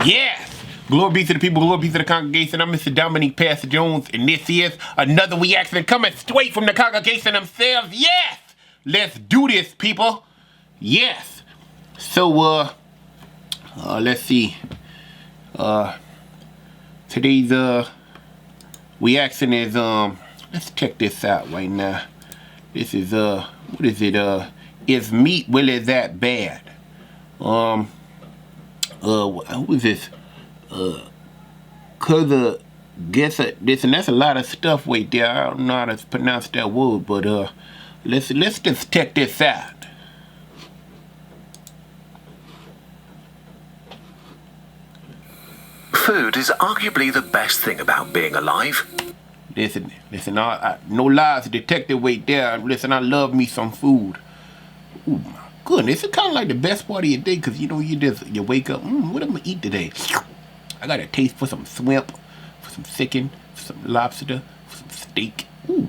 Yes! Glory be to the people, glory be to the congregation. I'm Mr. Dominique Pastor Jones, and this is another reaction coming straight from the congregation themselves. Yes! Let's do this, people. Yes. So, let's see. Today's, reaction is, let's check this out right now. This is, what is it? Is meat really that bad? Who is this? Guess this, and that's a lot of stuff right there. I don't know how to pronounce that word, but let's just check this out. Food is arguably the best thing about being alive. Listen, no lies detected right there. Listen, I love me some food. Ooh, my goodness, it's kind of like the best part of your day, because, you know, you wake up, what am I going to eat today? I got a taste for some shrimp, for some chicken, for some lobster, for some steak. Ooh.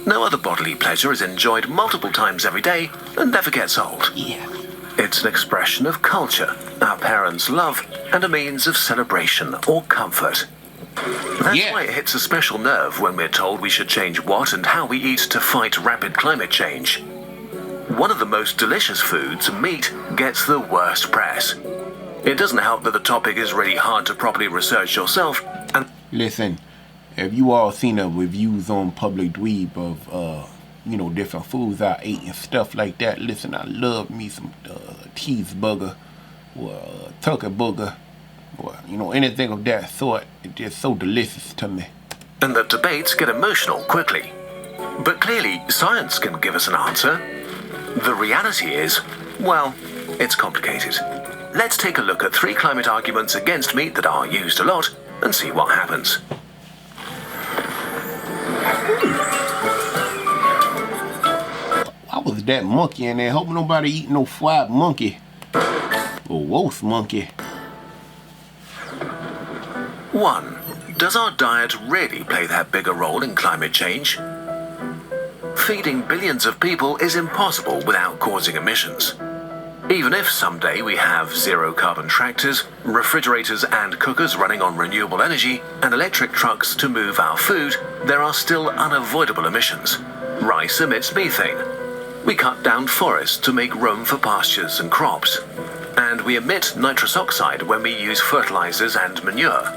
No other bodily pleasure is enjoyed multiple times every day and never gets old. Yeah. It's an expression of culture, our parents' love, and a means of celebration or comfort. That's why it hits a special nerve when we're told we should change what and how we eat to fight rapid climate change. One of the most delicious foods, meat, gets the worst press. It doesn't help that the topic is really hard to properly research yourself, and... Listen, have you all seen the reviews on Public Dweeb of, you know, different foods I ate and stuff like that? Listen, I love me some cheeseburger or turkey burger or, you know, anything of that sort. It's just so delicious to me. And that debates get emotional quickly. But clearly, science can give us an answer. The reality is, well, it's complicated. Let's take a look at 3 climate arguments against meat that are used a lot and see what happens. Why was that monkey in there? Hope nobody eat no fried monkey or roast monkey. 1. Does our diet really play that big a role in climate change? Feeding billions of people is impossible without causing emissions. Even if someday we have zero-carbon tractors, refrigerators and cookers running on renewable energy, and electric trucks to move our food, there are still unavoidable emissions. Rice emits methane. We cut down forests to make room for pastures and crops. And we emit nitrous oxide when we use fertilizers and manure.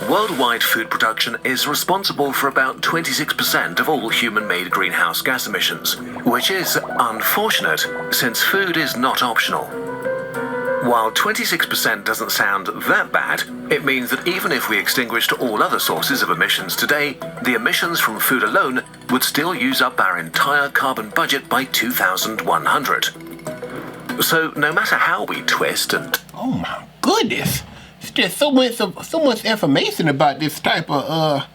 Worldwide food production is responsible for about 26% of all human-made greenhouse gas emissions, which is unfortunate since food is not optional. While 26% doesn't sound that bad, it means that even if we extinguished all other sources of emissions today, the emissions from food alone would still use up our entire carbon budget by 2100. So no matter how we twist and... Oh my goodness! It's just so much information about this type of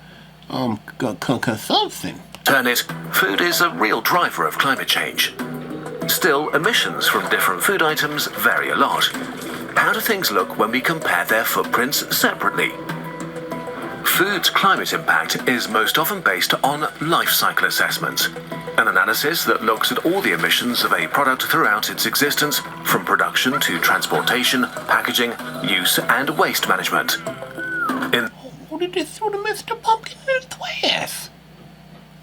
consumption. Turn it, food is a real driver of climate change. Still, emissions from different food items vary a lot. How do things look when we compare their footprints separately? Food's climate impact is most often based on life cycle assessments, an analysis that looks at all the emissions of a product throughout its existence, from production to transportation, packaging, use, and waste management. Who did this throw the Mr. Pumpkin in the trash?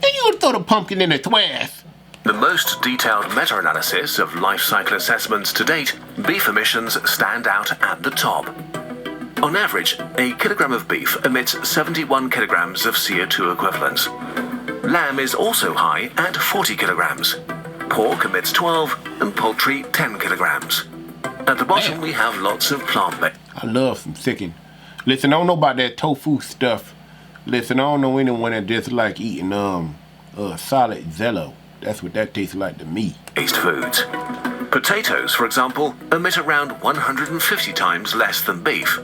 Then you would throw the pumpkin in the trash. The most detailed meta-analysis of life cycle assessments to date, beef emissions stand out at the top. On average, a kilogram of beef emits 71 kilograms of CO2 equivalents. Lamb is also high at 40 kilograms. Pork emits 12, and poultry 10 kilograms. At the bottom, we have lots of plant-based. I love some chicken. Listen, I don't know about that tofu stuff. Listen, I don't know anyone that just like eating solid Zello. That's what that tastes like to me. Based foods. Potatoes, for example, emit around 150 times less than beef.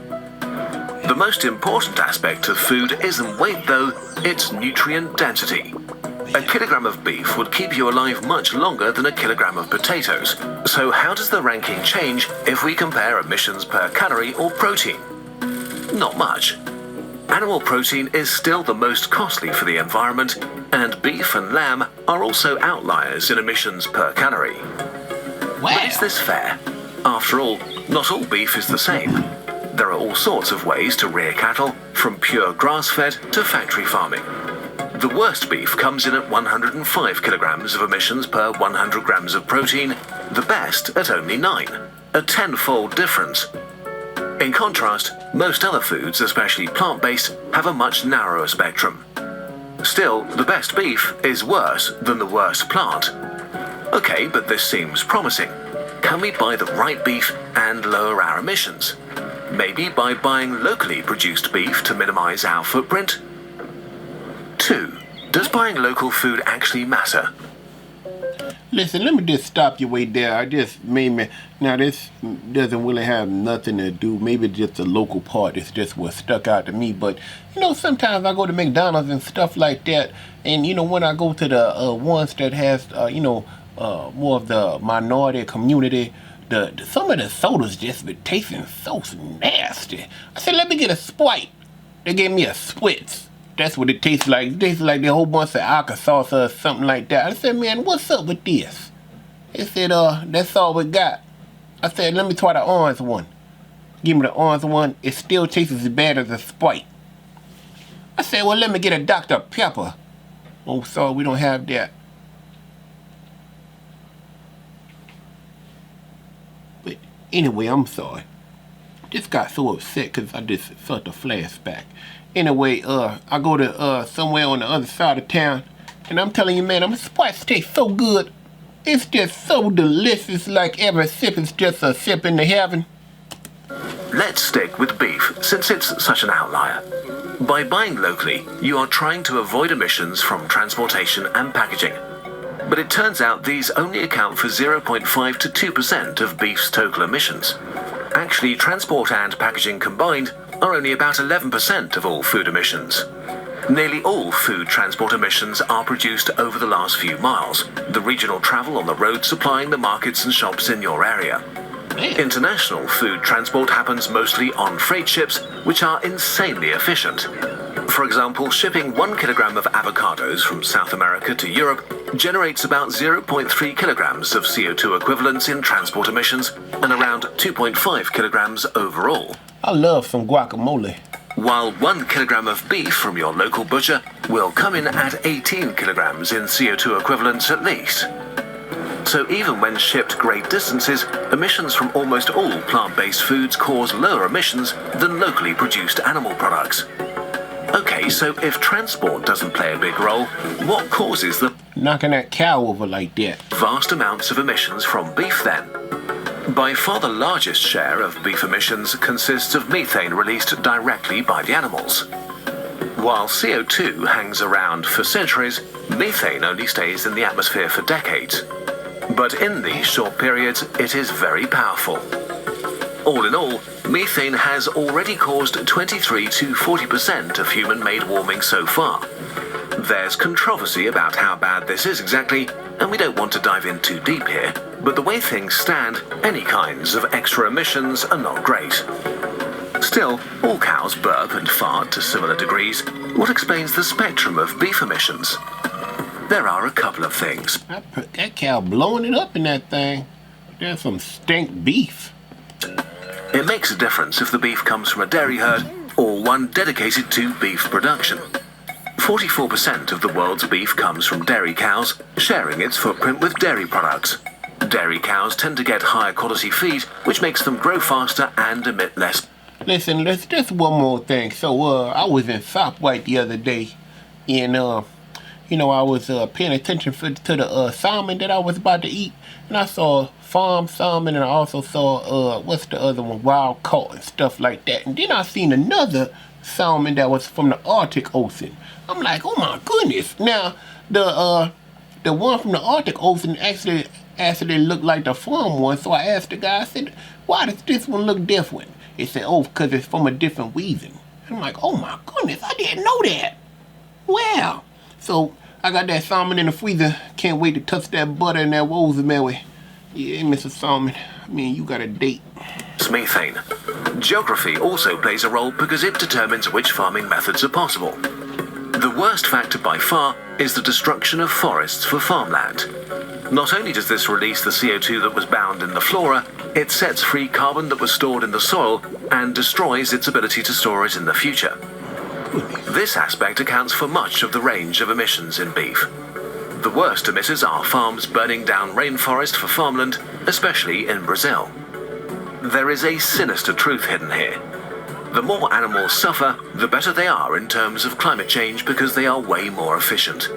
The most important aspect of food isn't weight, though, it's nutrient density. A kilogram of beef would keep you alive much longer than a kilogram of potatoes. So how does the ranking change if we compare emissions per calorie or protein? Not much. Animal protein is still the most costly for the environment, and beef and lamb are also outliers in emissions per calorie. Wow. But is this fair? After all, not all beef is the same. There are all sorts of ways to rear cattle, from pure grass-fed to factory farming. The worst beef comes in at 105 kilograms of emissions per 100 grams of protein, the best at only 9, a tenfold difference. In contrast, most other foods, especially plant-based, have a much narrower spectrum. Still, the best beef is worse than the worst plant. Okay, but this seems promising. Can we buy the right beef and lower our emissions? Maybe by buying locally produced beef to minimize our footprint? 2. Does buying local food actually matter? Listen, let me just stop you right there. I just made me. Now, this doesn't really have nothing to do. Maybe just the local part is just what stuck out to me. But, sometimes I go to McDonald's and stuff like that. And, when I go to the ones that has, more of the minority community, some of the sodas just been tasting so nasty. I said, let me get a Sprite. They gave me a Spritz. That's what it tastes like. It tastes like a whole bunch of Alka-Seltzer or something like that. I said, man, what's up with this? They said, that's all we got. I said, let me try the orange one. Give me the orange one. It still tastes as bad as a Sprite. I said, well, let me get a Dr. Pepper. Oh, sorry, we don't have that. But anyway, I'm sorry. Just got so upset because I just felt a flashback. Anyway, I go to somewhere on the other side of town, and I'm telling you, man, them Sprites taste so good. It's just so delicious, like every sip is just a sip into heaven. Let's stick with beef, since it's such an outlier. By buying locally, you are trying to avoid emissions from transportation and packaging. But it turns out these only account for 0.5 to 2% of beef's total emissions. Actually, transport and packaging combined are only about 11% of all food emissions. Nearly all food transport emissions are produced over the last few miles, the regional travel on the road supplying the markets and shops in your area. International food transport happens mostly on freight ships, which are insanely efficient. For example, shipping 1 kilogram of avocados from South America to Europe generates about 0.3 kilograms of CO2 equivalents in transport emissions and around 2.5 kilograms overall. I love some guacamole. While 1 kilogram of beef from your local butcher will come in at 18 kilograms in CO2 equivalents at least. So even when shipped great distances, emissions from almost all plant-based foods cause lower emissions than locally produced animal products. Okay, so if transport doesn't play a big role, what causes the knocking that cow over like that? Vast amounts of emissions from beef then? By far the largest share of beef emissions consists of methane released directly by the animals. While CO2 hangs around for centuries, methane only stays in the atmosphere for decades. But in these short periods, it is very powerful. All in all, methane has already caused 23 to 40% of human-made warming so far. There's controversy about how bad this is exactly, and we don't want to dive in too deep here, but the way things stand, any kinds of extra emissions are not great. Still, all cows burp and fart to similar degrees. What explains the spectrum of beef emissions? There are a couple of things. That cow blowing it up in that thing. There's some stink beef. It makes a difference if the beef comes from a dairy herd or one dedicated to beef production. 44% of the world's beef comes from dairy cows, sharing its footprint with dairy products. Dairy cows tend to get higher quality feed, which makes them grow faster and emit less. Listen, let's just one more thing. So, I was in ShopRite the other day, and, I was paying attention to the salmon that I was about to eat, and I saw farm salmon, and I also saw, what's the other one, wild caught and stuff like that. And then I seen another salmon that was from the Arctic Ocean. I'm like, oh my goodness. Now, the one from the Arctic Ocean actually looked like the farm one, so I asked the guy, I said, why does this one look different? He said, oh, because it's from a different region. I'm like, oh my goodness, I didn't know that. Wow. So, I got that salmon in the freezer. Can't wait to touch that butter and that rosemary. Yeah, Mr. Salmon, I mean, you got a date. It's methane. Geography also plays a role because it determines which farming methods are possible. The worst factor by far is the destruction of forests for farmland. Not only does this release the CO2 that was bound in the flora, It sets free carbon that was stored in the soil and destroys its ability to store it in the future. This aspect accounts for much of the range of emissions in beef. The worst emitters are farms burning down rainforest for farmland, especially in Brazil. There is a sinister truth hidden here. The more animals suffer, the better they are in terms of climate change because they are way more efficient.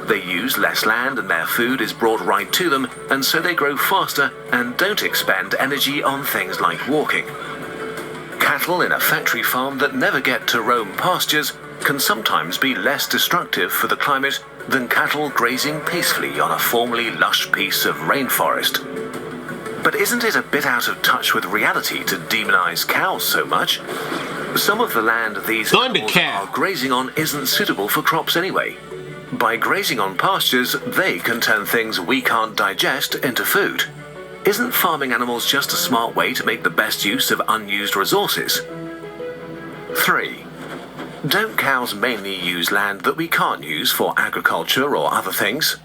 They use less land and their food is brought right to them, and so they grow faster and don't expend energy on things like walking. Cattle in a factory farm that never get to roam pastures can sometimes be less destructive for the climate than cattle grazing peacefully on a formerly lush piece of rainforest. But isn't it a bit out of touch with reality to demonize cows so much? Some of the land these animals are grazing on isn't suitable for crops anyway. By grazing on pastures, they can turn things we can't digest into food. Isn't farming animals just a smart way to make the best use of unused resources? 3. Don't cows mainly use land that we can't use for agriculture or other things?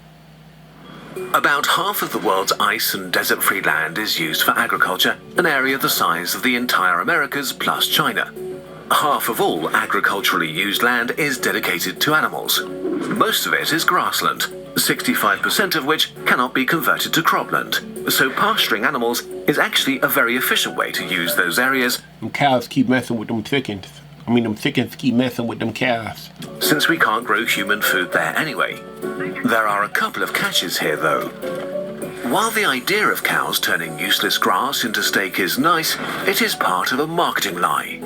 About half of the world's ice and desert-free land is used for agriculture, an area the size of the entire Americas plus China. Half of all agriculturally used land is dedicated to animals. Most of it is grassland, 65% of which cannot be converted to cropland. So pasturing animals is actually a very efficient way to use those areas. Them cows keep messing with them chickens. Them chickens keep messing with them cows. Since we can't grow human food there anyway. There are a couple of catches here though. While the idea of cows turning useless grass into steak is nice, it is part of a marketing lie.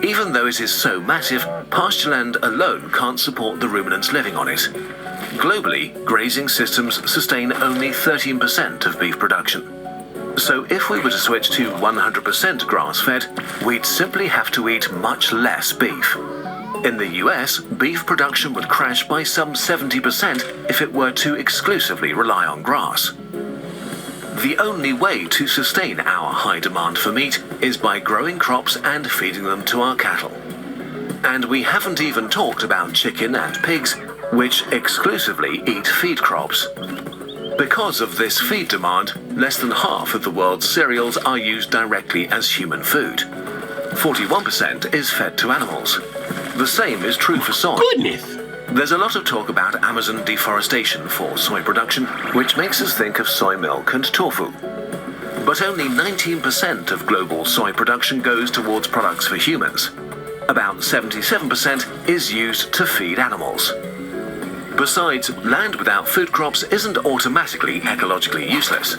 Even though it is so massive, pastureland alone can't support the ruminants living on it. Globally, grazing systems sustain only 13% of beef production. So if we were to switch to 100% grass-fed, we'd simply have to eat much less beef. In the US, beef production would crash by some 70% if it were to exclusively rely on grass. The only way to sustain our high demand for meat is by growing crops and feeding them to our cattle. And we haven't even talked about chicken and pigs, which exclusively eat feed crops. Because of this feed demand, less than half of the world's cereals are used directly as human food. 41% is fed to animals. The same is true for soy. Goodness! There's a lot of talk about Amazon deforestation for soy production, which makes us think of soy milk and tofu. But only 19% of global soy production goes towards products for humans. About 77% is used to feed animals. Besides, land without food crops isn't automatically ecologically useless.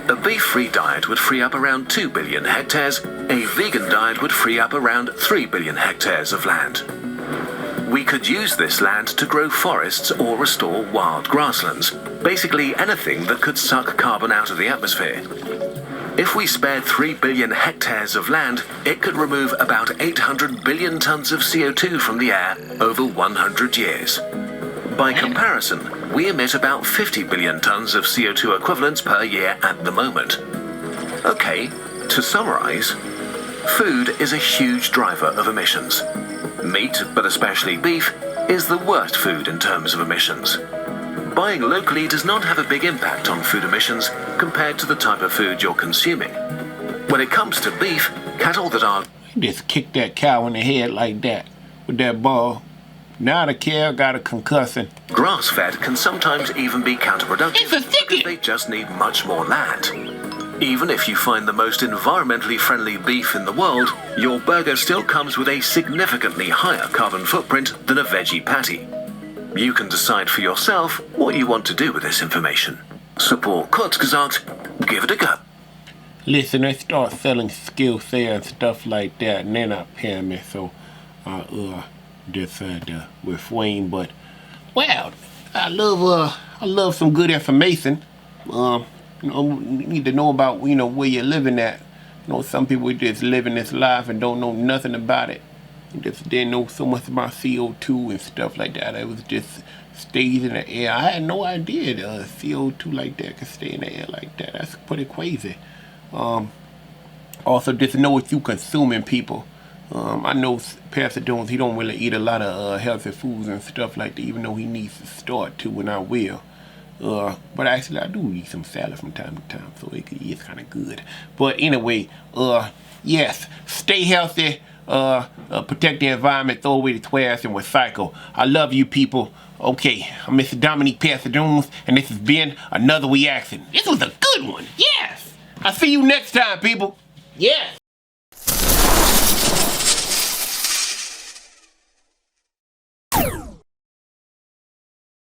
A beef-free diet would free up around 2 billion hectares. A vegan diet would free up around 3 billion hectares of land. We could use this land to grow forests or restore wild grasslands, basically anything that could suck carbon out of the atmosphere. If we spared 3 billion hectares of land, it could remove about 800 billion tons of CO2 from the air over 100 years. By comparison, we emit about 50 billion tons of CO2 equivalents per year at the moment. Okay, to summarize, food is a huge driver of emissions. Meat, but especially beef, is the worst food in terms of emissions. Buying locally does not have a big impact on food emissions compared to the type of food you're consuming. When it comes to beef, cattle that are... Just kick that cow in the head like that with that ball. Now the cow got a concussion. Grass-fed can sometimes even be counterproductive because they just need much more land. Even if you find the most environmentally friendly beef in the world, your burger still comes with a significantly higher carbon footprint than a veggie patty. You can decide for yourself what you want to do with this information. Support kurz gesagt, give it a go. Listen, they start selling skill sale and stuff like that, and they're not paying me, so decided to refrain. But wow, I love some good information. You need to know about where you're living at. Some people just living this life and don't know nothing about it. Just didn't know so much about CO2 and stuff like that. It was just stays in the air. I had no idea that CO2 like that could stay in the air like that. That's pretty crazy. Also, just know what you consuming, people. I know Pastor Jones, he don't really eat a lot of healthy foods and stuff like that, even though he needs to start to, and I will. But actually I do eat some salad from time to time, so it's kind of good. But anyway, yes, stay healthy, protect the environment, throw away the trash, and recycle. I love you people. Okay, I'm Mr. Dominique Pastordomjones, and this has been another reaction. This was a good one. Yes. I'll see you next time, people. Yes.